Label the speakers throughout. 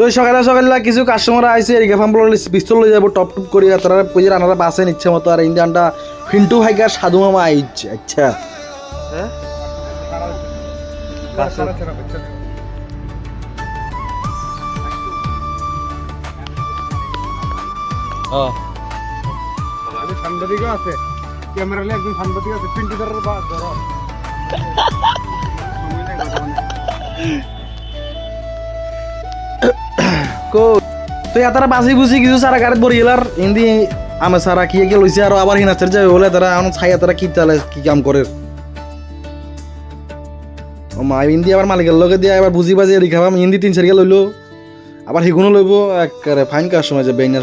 Speaker 1: তো সকালে সকালে কিছু কাস্টমার আইছে এরিকা ফার্ম পিস্তল লই যাব টপ টপ করি তারা পুজো রান্নারা বাসেন ইচ্ছে মতো আর ইন্ডিয়ানটা ফিন্টু ভাইকার সাধু মামা আইছে আচ্ছা হ্যাঁ
Speaker 2: সাংবাদিকও আছে ক্যামেরা নিয়ে একজন সাংবাদিক আছে পিন্টু ধরো
Speaker 1: কো তো তারা বাসি বুঝি কিছু সারা গাড়ি বড় গেলার হিন্দি আমি সারা কি গেল হইছে আর আবার হিনাচের যাবে বলে তারা এখন ছাইয়া তারা কি চালে কি কাম করে ও মা হিন্দি আবার মালিকের লগে দিয়ে আবার বুঝি বাজে রিখাবাম হিন্দি 3-4 গেল হইলো আবার হিগুনো লইব একবারে ফাইন কার সময় যে বেইনা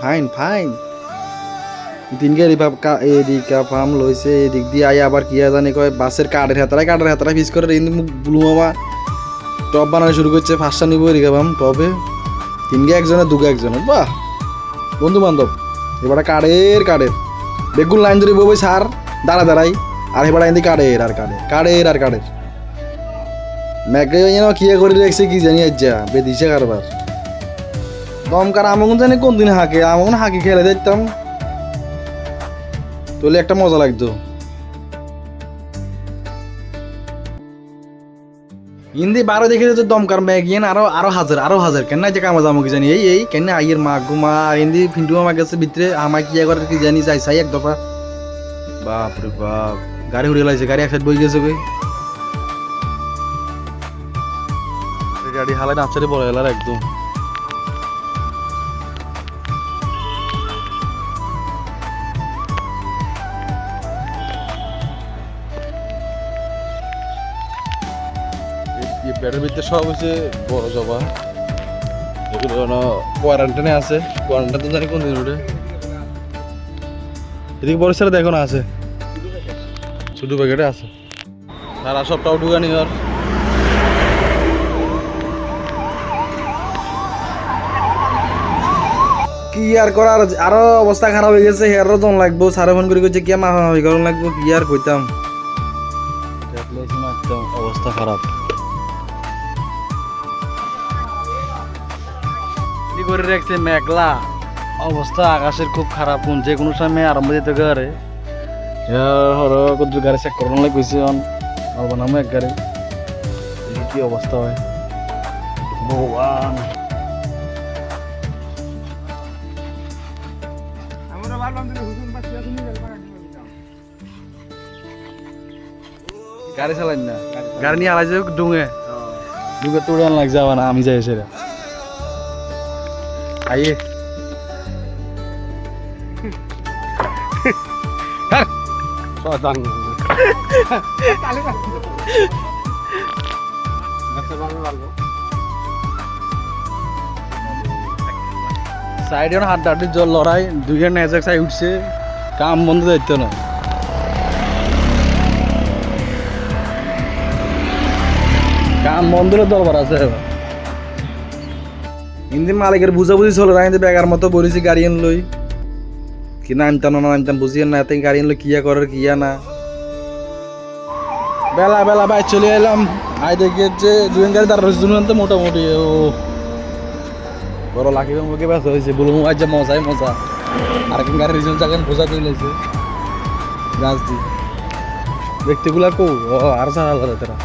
Speaker 1: ফাইন ফাইন দিনকে এদিকা ফার্ম লইছে এদিক দিয়ে আই আবার কি জানি কয় বাসের কাঠের হাতারা পিস করে হিন্দি মুখ বুলু মামা টপ বানানো শুরু করছে ফার্স্টটা নিব এদিকে ফার্ম টপে তিনকে একজনের দুগে একজনের বাহ বন্ধু বান্ধব এবার কাঠের বেগুন লাইন ধরে বই সার দাঁড়াই আর এবার এদিকে কাঠের ম্যাকে যেন কি করে রেখেছে কি জানি যা বেদিছে কারবার দমকার আমগুন জানি কোন দিন আমগুন হাঁকি খেলে দেখতাম তোলে একটা মজা লাগতো হিন্দি 12 দেখে তো দমকার ম্যাগিয়ান আরো হাজার কেন যে কামা জামো কি জানি এই কেন আইয়ের মা গুমা হিন্দি ফিন্টু মামা গেছে ভিতরে আমায় কি করে কি জানি চাই এক দফা বাপ রে বাপ গাড়ি উড়ে লাইছে গাড়ি একসাথে বই গেছে কই গাড়ি হালাই নাচারে বড় এলার একদম ব্যাটের ভিতরে সব হচ্ছে বড় জবা এগুলো কোয়ারেন্টাইনে আছে কোয়ারেন্টাইন তো জানি কোন দিন উঠে এদিকে বড় সারা দেখো না আছে ছোট প্যাকেটে আছে সারা সবটাও ঢুকানি আর কি আর করার আরো অবস্থা খারাপ হয়ে গেছে হেয়ারও জন লাগবো সারা ফোন করে কইছে কি মাফি করুন লাগবো কি আর কইতাম অবস্থা খারাপ কি করে রাখছে মেঘলা অবস্থা আকাশের খুব খারাপ যে কোনো সময় আরম্ভ যেতে গাড়ি গাড়ি চেক করানো লাগে কইছে বানাবো এক গাড়ি কি অবস্থা হয় ভগবান গাড়ি চালান না গাড়ি নিয়ে আলাইছে ডুঙে তো উড়ান লাগ যাওয়া না আমি যাই সেটা আইয়ে সাইডে হাড্ডাহাড্ডি জল লড়াই দুইটা নেজেক সাই উঠছে কাম বন্ধ দায়িত্ব না কাম বন্ধের দরবার আছে হিন্দি মালিকের বুঝাবুঝি চলে না কিন্তু বেগার মতো বলেছি গাড়ি লই কি নামতাম বুঝিয়ে না তাই গাড়ি এনলো কিয়া করার কিয়া না বেলা বাই চলে এলাম আই দেখি যে দুজন গাড়ি তার দুজন তো মোটামুটি ও বড় লাখি মুখে ব্যস্ত হয়েছে বলবো আজ মজা আর কোন গাড়ির রিজন জায়গায় বোঝা চলেছে রাজদি ব্যক্তিগুলা কো ও আর সারা তারা